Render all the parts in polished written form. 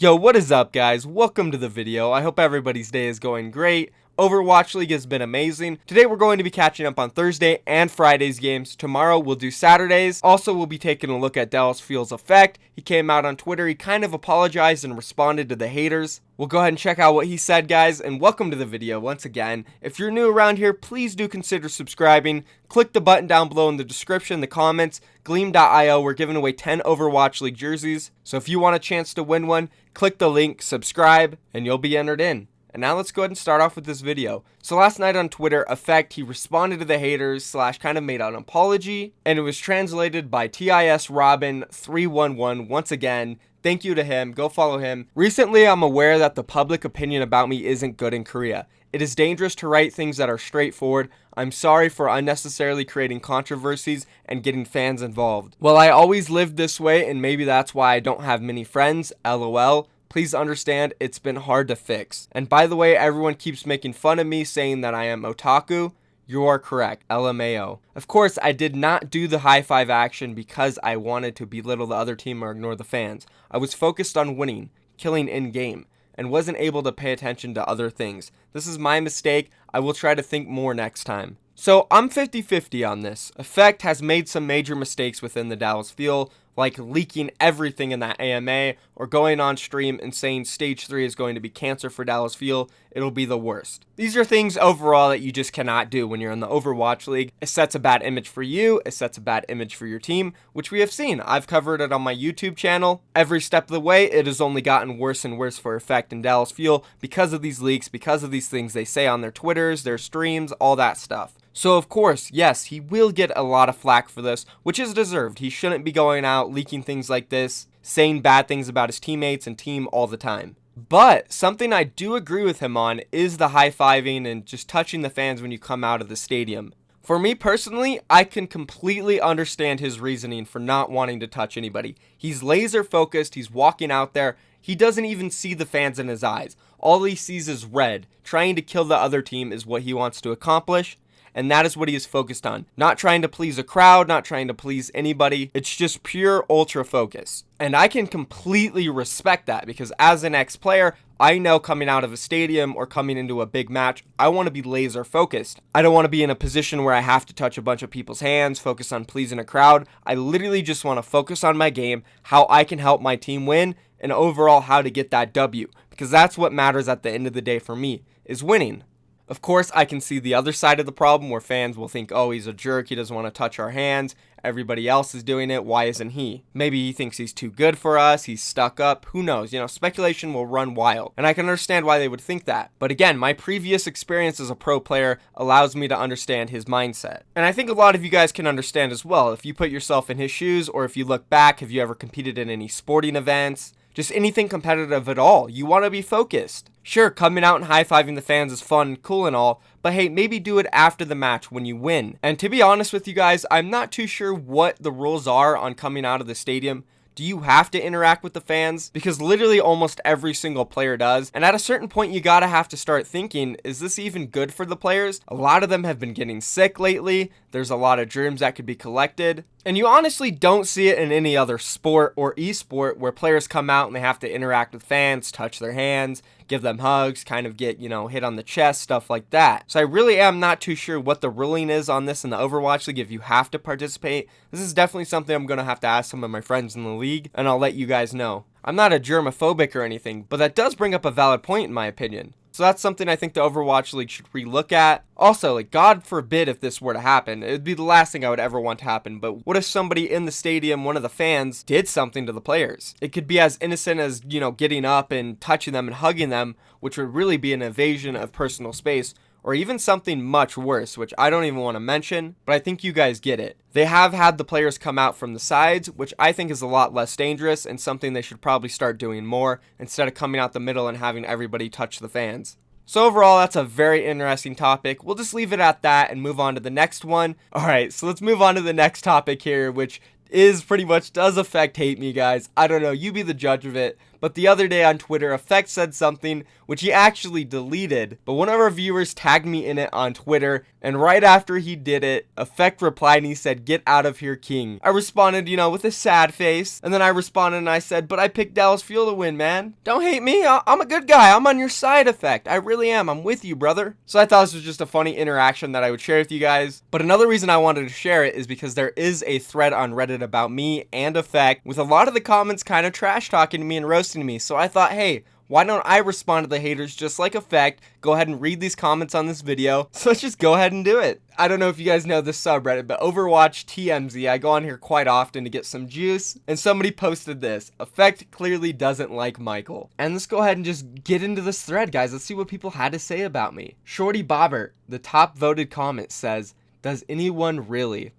Yo, what is up, guys? Welcome to the video. I hope everybody's day is going great. Overwatch League has been amazing. Today we're going to be catching up on Thursday and Friday's games. Tomorrow we'll do Saturdays. Also, we'll be taking a look at Dallas Fuel's effect. He came out on Twitter. He kind of apologized and responded to the haters. We'll go ahead and check out what he said, guys, and welcome to the video once again. If you're new around here, please do consider subscribing. Click the button down below in the description, the comments. Gleam.io, we're giving away 10 Overwatch League jerseys. So if you want a chance to win one, click the link, subscribe, and you'll be entered in. And now let's go ahead and start off with this video. So last night on Twitter, Effect, he responded to the haters / kind of made an apology, and it was translated by TIS Robin 311 once again. Thank you to him. Go follow him. Recently, I'm aware that the public opinion about me isn't good in Korea. It is dangerous to write things that are straightforward. I'm sorry for unnecessarily creating controversies and getting fans involved. Well, I always lived this way, and maybe that's why I don't have many friends. LOL. Please understand, it's been hard to fix. And by the way, everyone keeps making fun of me saying that I am otaku. You are correct, LMAO. Of course, I did not do the high five action because I wanted to belittle the other team or ignore the fans. I was focused on winning, killing in-game, and wasn't able to pay attention to other things. This is my mistake. I will try to think more next time. So I'm 50-50 on this. Effect has made some major mistakes within the Dallas Fuel, like leaking everything in that AMA or going on stream and saying stage 3 is going to be cancer for Dallas Fuel. It'll be the worst. These are things overall that you just cannot do when you're in the Overwatch League. It sets a bad image for you. It sets a bad image for your team, which we have seen. I've covered it on my YouTube channel. Every step of the way, it has only gotten worse and worse for Effect and Dallas Fuel because of these leaks, because of these things they say on their Twitters, their streams, all that stuff. So of course, yes, he will get a lot of flack for this, which is deserved. He shouldn't be going out leaking things like this, saying bad things about his teammates and team all the time. But something I do agree with him on is the high-fiving and just touching the fans when you come out of the stadium. For me personally, I can completely understand his reasoning for not wanting to touch anybody. He's laser focused, he's walking out there, he doesn't even see the fans in his eyes. All he sees is red. Trying to kill the other team is what he wants to accomplish. And that is what he is focused on. Not trying to please a crowd, not trying to please anybody. It's just pure ultra focus. And I can completely respect that because as an ex-player, I know coming out of a stadium or coming into a big match, I want to be laser focused. I don't want to be in a position where I have to touch a bunch of people's hands, focus on pleasing a crowd. I literally just want to focus on my game, how I can help my team win, and overall how to get that W. Because that's what matters at the end of the day for me, is winning. Of course, I can see the other side of the problem where fans will think, oh, he's a jerk, he doesn't want to touch our hands, everybody else is doing it, why isn't he? Maybe he thinks he's too good for us, he's stuck up, who knows, speculation will run wild, and I can understand why they would think that. But again, my previous experience as a pro player allows me to understand his mindset. And I think a lot of you guys can understand as well, if you put yourself in his shoes, or if you look back, have you ever competed in any sporting events? Just anything competitive at all. You want to be focused. Sure, coming out and high-fiving the fans is fun and cool and all, but hey, maybe do it after the match when you win. And to be honest with you guys, I'm not too sure what the rules are on coming out of the stadium. Do you have to interact with the fans? Because literally almost every single player does. And at a certain point, you gotta have to start thinking, is this even good for the players? A lot of them have been getting sick lately. There's a lot of germs that could be collected. And you honestly don't see it in any other sport or esport where players come out and they have to interact with fans, touch their hands, give them hugs, kind of get, hit on the chest, stuff like that. So I really am not too sure what the ruling is on this in the Overwatch League if you have to participate. This is definitely something I'm going to have to ask some of my friends in the league, and I'll let you guys know. I'm not a germophobic or anything, but that does bring up a valid point in my opinion. So that's something I think the Overwatch League should relook at. Also, God forbid if this were to happen. It would be the last thing I would ever want to happen. But what if somebody in the stadium, one of the fans, did something to the players? It could be as innocent as, getting up and touching them and hugging them, which would really be an invasion of personal space. Or even something much worse, which I don't even want to mention, but I think you guys get it. They have had the players come out from the sides, which I think is a lot less dangerous and something they should probably start doing more instead of coming out the middle and having everybody touch the fans. So overall, that's a very interesting topic. We'll just leave it at that and move on to the next one. Alright, so let's move on to the next topic here, which is pretty much does affect hate me, guys. I don't know, you be the judge of it. but the other day on Twitter, Effect said something which he actually deleted, but one of our viewers tagged me in it on Twitter, and right after he did it, Effect replied and he said, "Get out of here, King." I responded, with a sad face, and then I responded and I said, "But I picked Dallas Fuel to win, man. Don't hate me. I'm a good guy. I'm on your side, Effect. I really am. I'm with you, brother." So I thought this was just a funny interaction that I would share with you guys. But another reason I wanted to share it is because there is a thread on Reddit about me and Effect with a lot of the comments kind of trash talking to me and roasting me. So I thought, hey, why don't I respond to the haters just like Effect? Go ahead and read these comments on this video. So let's just go ahead and do it. I don't know if you guys know this subreddit, but Overwatch TMZ, I go on here quite often to get some juice, and somebody posted this: Effect clearly doesn't like MYKL. And let's go ahead and just get into this thread, guys. Let's see what people had to say about me. Shorty Bobbert, the top voted comment, says, "Does anyone really?"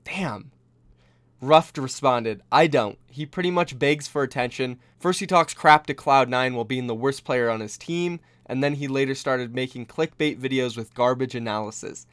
Damn. Ruffed responded, "I don't. He pretty much begs for attention. First he talks crap to Cloud9 while being the worst player on his team, and then he later started making clickbait videos with garbage analysis."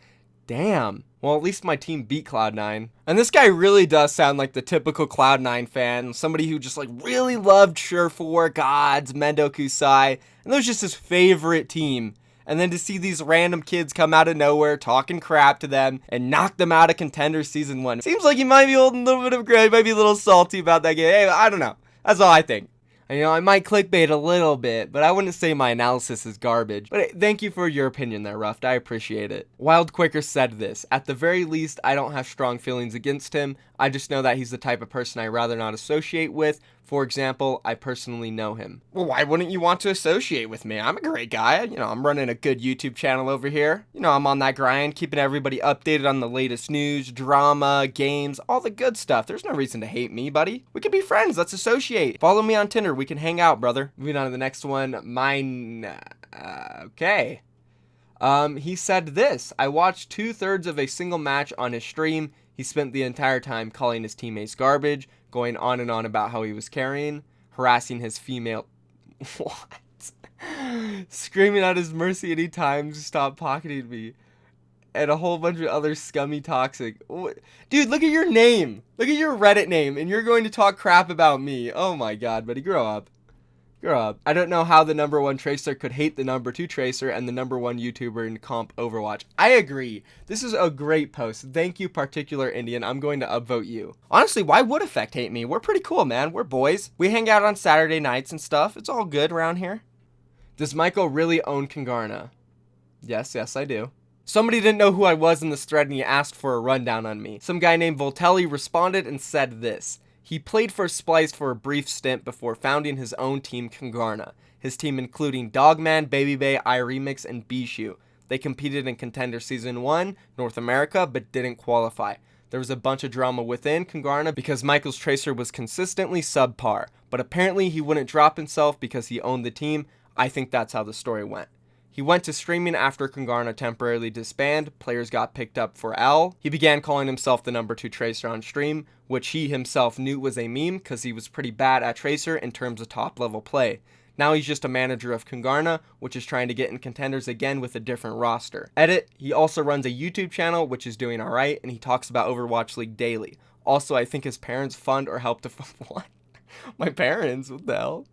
Damn. Well, at least my team beat Cloud9. And this guy really does sound like the typical Cloud9 fan. Somebody who just really loved Surefour, Gods, Mendo Kusai, and that was just his favorite team. And then to see these random kids come out of nowhere talking crap to them and knock them out of Contender Season 1. Seems like he might be holding a little bit of grudge, he might be a little salty about that game. Hey, I don't know. That's all I think. And, I might clickbait a little bit, but I wouldn't say my analysis is garbage. But hey, thank you for your opinion there, Ruffed. I appreciate it. Wild Quicker said this: "At the very least, I don't have strong feelings against him. I just know that he's the type of person I'd rather not associate with. For example, I personally know him." Well, why wouldn't you want to associate with me? I'm a great guy. I'm running a good YouTube channel over here. I'm on that grind, keeping everybody updated on the latest news, drama, games, all the good stuff. There's no reason to hate me, buddy. We can be friends. Let's associate. Follow me on Tinder. We can hang out, brother. Moving on to the next one. Okay. He said this: "I watched 2/3 of a single match on his stream. He spent the entire time calling his teammates garbage, going on and on about how he was carrying, harassing his female..." What? "Screaming at his mercy anytime to stop pocketing me, and a whole bunch of other scummy toxic..." Dude, look at your name. Look at your Reddit name, and you're going to talk crap about me. Oh my god, buddy, grow up. Grow up. I don't know how the #1 Tracer could hate the #2 Tracer and the #1 YouTuber in comp Overwatch. I agree. This is a great post. Thank you, Particular Indian. I'm going to upvote you. Honestly, why would Effect hate me? We're pretty cool, man. We're boys. We hang out on Saturday nights and stuff. It's all good around here. Does MYKL really own Kingarna? Yes, I do. Somebody didn't know who I was in this thread and he asked for a rundown on me. Some guy named Voltelli responded and said this: "He played for Splice for a brief stint before founding his own team, Kingarna. His team including Dogman, Baby Bay, iRemix, and Bishu. They competed in Contender Season 1, North America, but didn't qualify. There was a bunch of drama within Kingarna because MYKL's Tracer was consistently subpar, but apparently he wouldn't drop himself because he owned the team. I think that's how the story went. He went to streaming after Kingarna temporarily disbanded, players got picked up for L. He began calling himself the #2 Tracer on stream, which he himself knew was a meme because he was pretty bad at Tracer in terms of top level play. Now he's just a manager of Kingarna, which is trying to get in contenders again with a different roster. Edit, he also runs a YouTube channel, which is doing alright, and he talks about Overwatch League daily. Also, I think his parents fund or help to fund..." What? My parents? What the hell?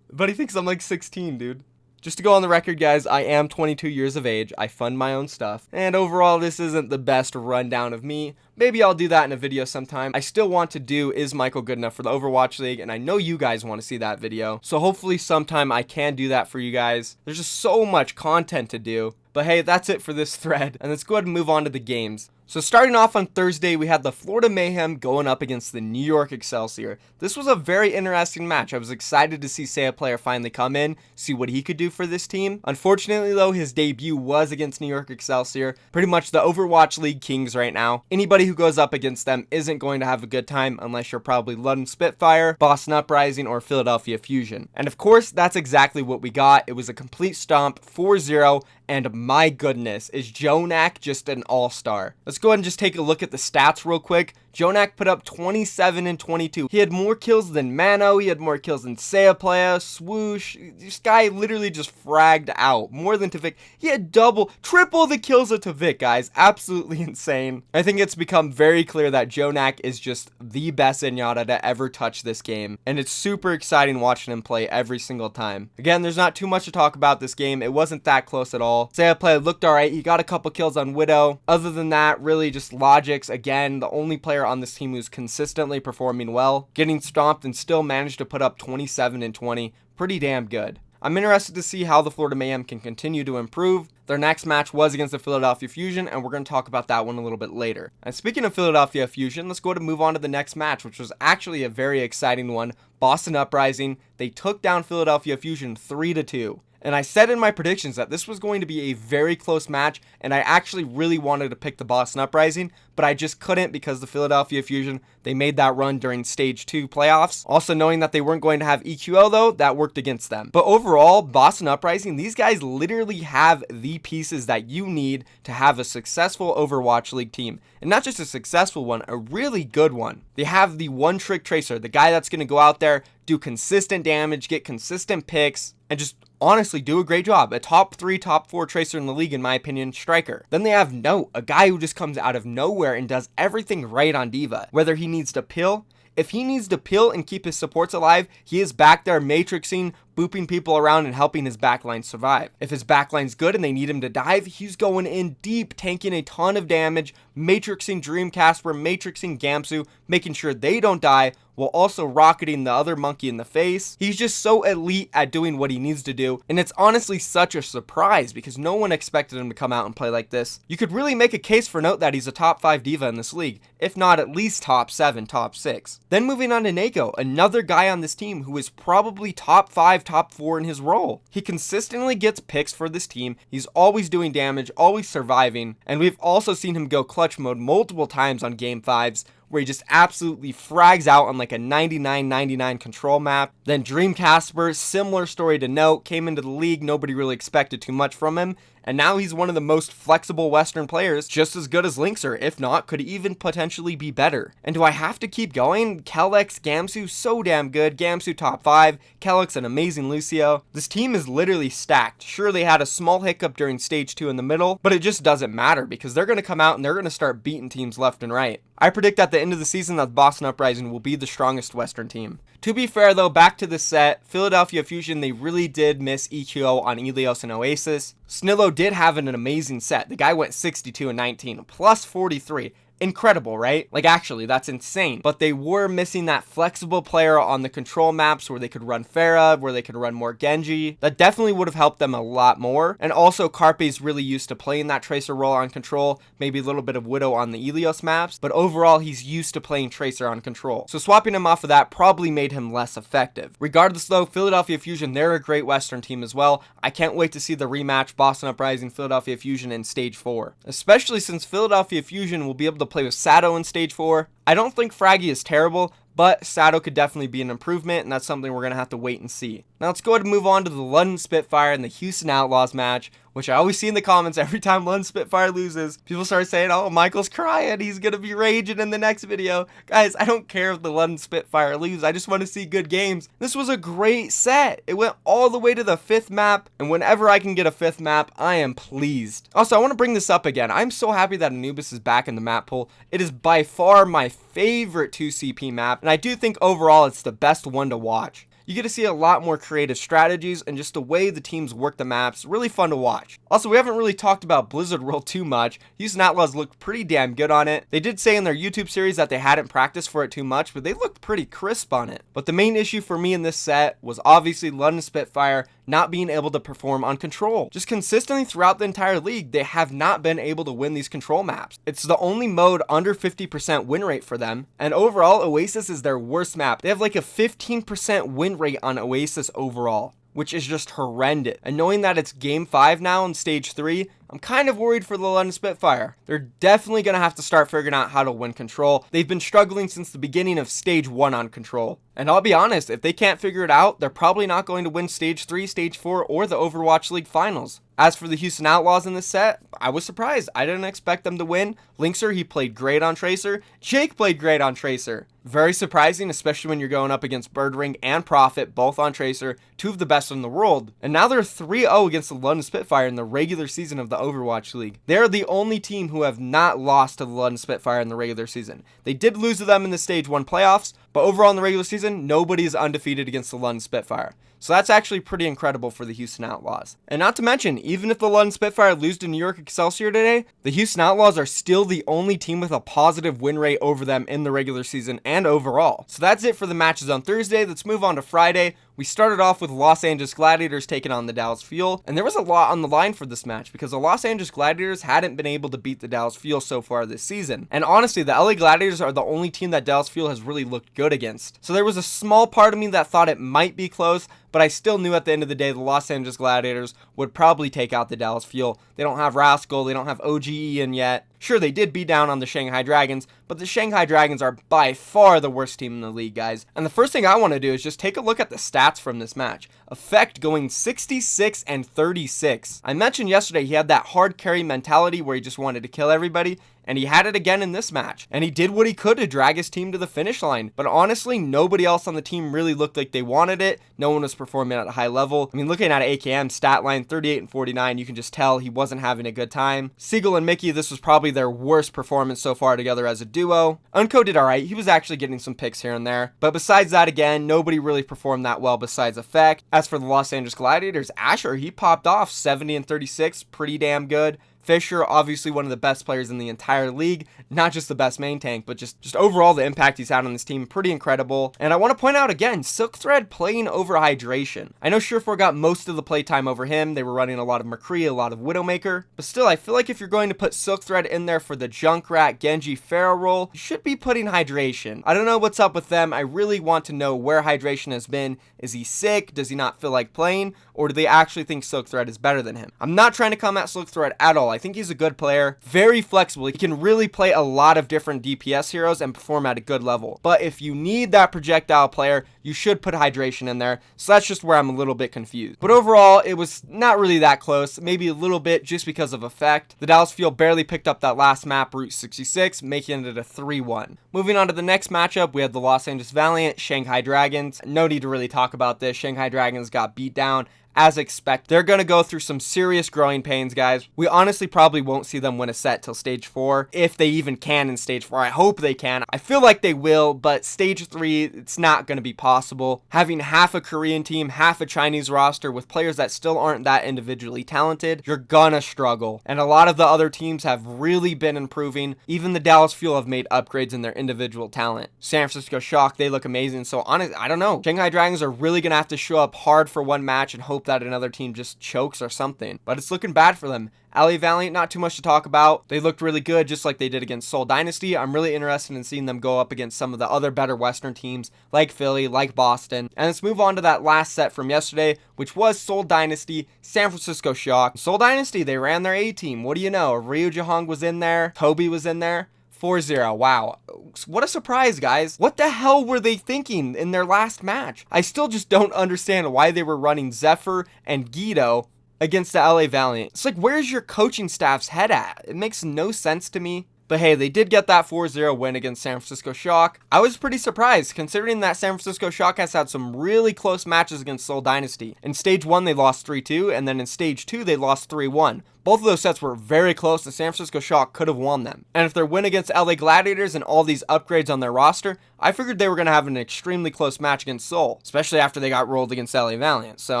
But he thinks I'm like 16, dude. Just to go on the record, guys, I am 22 years of age, I fund my own stuff, and overall this isn't the best rundown of me. Maybe I'll do that in a video sometime. I still want to do Is MYKL Good Enough for the Overwatch League, and I know you guys want to see that video, so hopefully sometime I can do that for you guys. There's just so much content to do. But hey, that's it for this thread, and let's go ahead and move on to the games. So starting off on Thursday, we had the Florida Mayhem going up against the New York Excelsior. This was a very interesting match. I was excited to see a player finally come in, see what he could do for this team. Unfortunately though, his debut was against New York Excelsior, pretty much the Overwatch League kings right now. Anybody who goes up against them isn't going to have a good time unless you're probably London Spitfire, Boston Uprising, or Philadelphia Fusion. And of course, that's exactly what we got. It was a complete stomp, 4-0, and my goodness, is Jonak just an all-star? Let's go ahead and just take a look at the stats real quick. JJonak put up 27 and 22. He had more kills than Mano. He had more kills than Seaplaya, Swoosh. This guy literally just fragged out more than Tavik. He had triple the kills of Tavik, guys. Absolutely insane. I think it's become very clear that JJonak is just the best Zenyatta to ever touch this game, and it's super exciting watching him play every single time. Again, there's not too much to talk about this game. It wasn't that close at all. Seaplaya looked alright. He got a couple kills on Widow. Other than that, really just Logics. Again, the only player on this team who's consistently performing well, getting stomped and still managed to put up 27 and 20. Pretty damn good. I'm interested to see how the Florida Mayhem can continue to improve. Their next match was against the Philadelphia Fusion, and we're going to talk about that one a little bit later. And speaking of Philadelphia Fusion, let's go ahead and move on to the next match, which was actually a very exciting one. Boston Uprising. They took down Philadelphia Fusion 3-2. And I said in my predictions that this was going to be a very close match, and I actually really wanted to pick the Boston Uprising, but I just couldn't because the Philadelphia Fusion, they made that run during Stage 2 playoffs. Also knowing that they weren't going to have EQL though, that worked against them. But overall, Boston Uprising, these guys literally have the pieces that you need to have a successful Overwatch League team. And not just a successful one, a really good one. They have the one trick tracer, the guy that's going to go out there, do consistent damage, get consistent picks, and just honestly do a great job. A top 3, top 4 tracer in the league, in my opinion, striker. Then they have Note, a guy who just comes out of nowhere and does everything right on Diva. Whether he needs to pill, if he needs to pill and keep his supports alive, he is back there matrixing, booping people around and helping his backline survive. If his backline's good and they need him to dive, he's going in deep, tanking a ton of damage, matrixing Dreamcasper, matrixing Gamsu, making sure they don't die, while also rocketing the other monkey in the face. He's just so elite at doing what he needs to do, and it's honestly such a surprise because no one expected him to come out and play like this. You could really make a case for Note that he's a top 5 diva in this league, if not at least top 7, top 6. Then moving on to Nako, another guy on this team who is probably top 5, top 4 in his role. He consistently gets picks for this team. He's always doing damage, always surviving, and we've also seen him go clutch mode multiple times on game 5s, where he just absolutely frags out on like a 99-99 control map. Then Dreamcasper, similar story to Note, came into the league, nobody really expected too much from him, and now he's one of the most flexible Western players, just as good as Linkser, if not, could even potentially be better. And do I have to keep going? Kellex, Gamsu, so damn good. Gamsu top 5, Kellex an amazing Lucio. This team is literally stacked. Sure, they had a small hiccup during Stage 2 in the middle, but it just doesn't matter because they're going to come out and they're going to start beating teams left and right. I predict at the end of the season that Boston Uprising will be the strongest Western team. To be fair though, back to the set, Philadelphia Fusion, they really did miss EQO on Ilios and Oasis. Snillo did have an amazing set. The guy went 62 and 19, plus 43. Incredible, right? Like, actually, that's insane. But they were missing that flexible player on the control maps where they could run Pharah, where they could run more Genji. That definitely would have helped them a lot more. And also, Carpe's really used to playing that Tracer role on control, maybe a little bit of Widow on the Ilios maps, but overall, he's used to playing Tracer on control. So swapping him off of that probably made him less effective. Regardless though, Philadelphia Fusion, they're a great Western team as well. I can't wait to see the rematch Boston Uprising, Philadelphia Fusion in Stage 4. Especially since Philadelphia Fusion will be able to play with Sato in Stage 4. I don't think Fraggy is terrible, but Sato could definitely be an improvement, and that's something we're going to have to wait and see. Now let's go ahead and move on to the London Spitfire and the Houston Outlaws match, which I always see in the comments every time London Spitfire loses. People start saying, oh, Michael's crying, he's going to be raging in the next video. Guys, I don't care if the London Spitfire lose, I just want to see good games. This was a great set. It went all the way to the 5th map, and whenever I can get a 5th map, I am pleased. Also, I want to bring this up again. I'm so happy that Anubis is back in the map pool. It is by far my favorite 2CP map, and I do think overall it's the best one to watch. You get to see a lot more creative strategies and just the way the teams work the maps. Really fun to watch. Also, we haven't really talked about Blizzard World too much. Houston Outlaws looked pretty damn good on it. They did say in their YouTube series that they hadn't practiced for it too much, but they looked pretty crisp on it. But the main issue for me in this set was obviously London Spitfire not being able to perform on control. Just consistently throughout the entire league, they have not been able to win these control maps. It's the only mode under 50% win rate for them, and overall Oasis is their worst map. They have like a 15% win rate on Oasis overall, which is just horrendous. And knowing that it's game 5 now in Stage 3, I'm kind of worried for the London Spitfire. They're definitely going to have to start figuring out how to win Control. They've been struggling since the beginning of Stage 1 on Control. And I'll be honest, if they can't figure it out, they're probably not going to win Stage 3, Stage 4, or the Overwatch League Finals. As for the Houston Outlaws in this set, I was surprised. I didn't expect them to win. Linkser, he played great on Tracer. Jake played great on Tracer. Very surprising, especially when you're going up against Birdring and Prophet, both on Tracer, two of the best in the world. And now they're 3-0 against the London Spitfire in the regular season of the Overwatch League. They're the only team who have not lost to the London Spitfire in the regular season. They did lose to them in the Stage 1 playoffs, but overall in the regular season, nobody is undefeated against the London Spitfire. So that's actually pretty incredible for the Houston Outlaws. And not to mention, even if the London Spitfire lose to New York Excelsior today, the Houston Outlaws are still the only team with a positive win rate over them in the regular season and overall. So that's it for the matches on Thursday. Let's move on to Friday. We started off with Los Angeles Gladiators taking on the Dallas Fuel, and there was a lot on the line for this match because the Los Angeles Gladiators hadn't been able to beat the Dallas Fuel so far this season. And honestly, the LA Gladiators are the only team that Dallas Fuel has really looked good against. So there was a small part of me that thought it might be close, but I still knew at the end of the day the Los Angeles Gladiators would probably take out the Dallas Fuel. They don't have Rascal, they don't have OGE in yet. Sure, they did beat down on the Shanghai Dragons, but the Shanghai Dragons are by far the worst team in the league, guys. And the first thing I want to do is just take a look at the stats from this match. Effect going 66 and 36. I mentioned yesterday he had that hard carry mentality where he just wanted to kill everybody, and he had it again in this match. And he did what he could to drag his team to the finish line. But honestly, nobody else on the team really looked like they wanted it. No one was performing at a high level. I mean, looking at AKM stat line, 38 and 49, you can just tell he wasn't having a good time. Siegel and Mickey, this was probably their worst performance so far together as a duo. Unco did alright. He was actually getting some picks here and there. But besides that, again, nobody really performed that well besides Effect. As for the Los Angeles Gladiators, Asher, he popped off 70 and 36, pretty damn good. Fisher, obviously one of the best players in the entire league, not just the best main tank, but just overall the impact he's had on this team, pretty incredible. And I want to point out again, Silk Thread playing over Hydration. I know Surefour got most of the playtime over him. They were running a lot of McCree, a lot of Widowmaker, but still, I feel like if you're going to put Silk Thread in there for the Junkrat, Genji, Pharaoh role, you should be putting Hydration. I don't know what's up with them. I really want to know where Hydration has been. Is he sick? Does he not feel like playing? Or do they actually think Silk Thread is better than him? I'm not trying to come at Silk Thread at all. I think he's a good player, very flexible. He can really play a lot of different DPS heroes and perform at a good level. But if you need that projectile player, you should put Hydration in there. So that's just where I'm a little bit confused. But overall, it was not really that close. Maybe a little bit just because of Effect. The Dallas Fuel barely picked up that last map, Route 66, making it a 3-1. Moving on to the next matchup, we had the Los Angeles Valiant, Shanghai Dragons. No need to really talk about this. Shanghai Dragons got beat down. As expected. They're going to go through some serious growing pains, guys. We honestly probably won't see them win a set till Stage 4, if they even can in Stage 4. I hope they can. I feel like they will, but Stage 3, it's not going to be possible. Having half a Korean team, half a Chinese roster with players that still aren't that individually talented, you're gonna struggle. And a lot of the other teams have really been improving. Even the Dallas Fuel have made upgrades in their individual talent. San Francisco Shock, they look amazing. So honestly, I don't know. Shanghai Dragons are really going to have to show up hard for one match and hope that another team just chokes or something, but it's looking bad for them. LA Valiant, not too much to talk about. They looked really good, just like they did against Seoul Dynasty. I'm really interested in seeing them go up against some of the other better Western teams, like Philly, like Boston. And let's move on to that last set from yesterday, which was Seoul Dynasty, San Francisco Shock. Seoul Dynasty, they ran their A team. What do you know? Ryu Jahong was in there. Toby was in there. 4-0. Wow. What a surprise, guys. What the hell were they thinking in their last match? I still just don't understand why they were running Zephyr and Guido against the LA Valiant. It's like, where's your coaching staff's head at? It makes no sense to me. But hey, they did get that 4-0 win against San Francisco Shock. I was pretty surprised, considering that San Francisco Shock has had some really close matches against Seoul Dynasty. In Stage 1, they lost 3-2, and then in Stage 2, they lost 3-1. Both of those sets were very close, and San Francisco Shock could have won them. And if their win against LA Gladiators and all these upgrades on their roster, I figured they were going to have an extremely close match against Seoul, especially after they got rolled against LA Valiant. So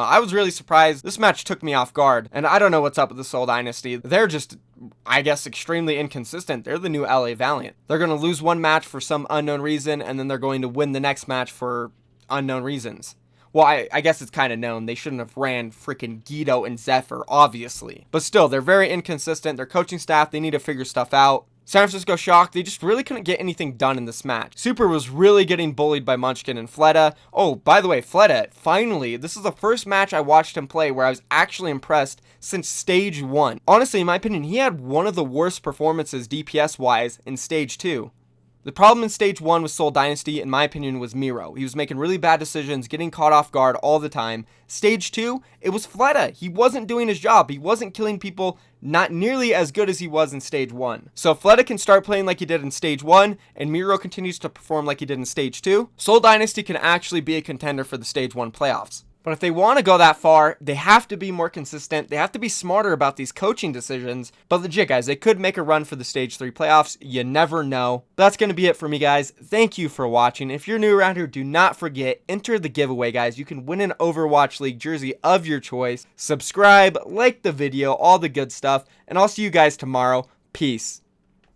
I was really surprised. This match took me off guard, and I don't know what's up with the Seoul Dynasty. They're just, I guess, extremely inconsistent. They're the new LA Valiant. They're going to lose one match for some unknown reason, and then they're going to win the next match for unknown reasons. Well, I guess it's kind of known. They shouldn't have ran freaking Guido and Zephyr, obviously. But still, they're very inconsistent. Their coaching staff, they need to figure stuff out. San Francisco Shock, they just really couldn't get anything done in this match. Super was really getting bullied by Munchkin and Fleta. Oh, by the way, Fleta, finally, this is the first match I watched him play where I was actually impressed since Stage 1. Honestly, in my opinion, he had one of the worst performances DPS-wise in Stage 2. The problem in Stage 1 with Seoul Dynasty, in my opinion, was Miro. He was making really bad decisions, getting caught off guard all the time. Stage 2, it was Fleta. He wasn't doing his job. He wasn't killing people, not nearly as good as he was in Stage 1. So if Fleta can start playing like he did in Stage 1, and Miro continues to perform like he did in Stage 2, Seoul Dynasty can actually be a contender for the Stage 1 playoffs. But if they want to go that far, they have to be more consistent. They have to be smarter about these coaching decisions. But legit, guys, they could make a run for the Stage 3 playoffs. You never know. That's going to be it for me, guys. Thank you for watching. If you're new around here, do not forget, enter the giveaway, guys. You can win an Overwatch League jersey of your choice. Subscribe, like the video, all the good stuff. And I'll see you guys tomorrow. Peace.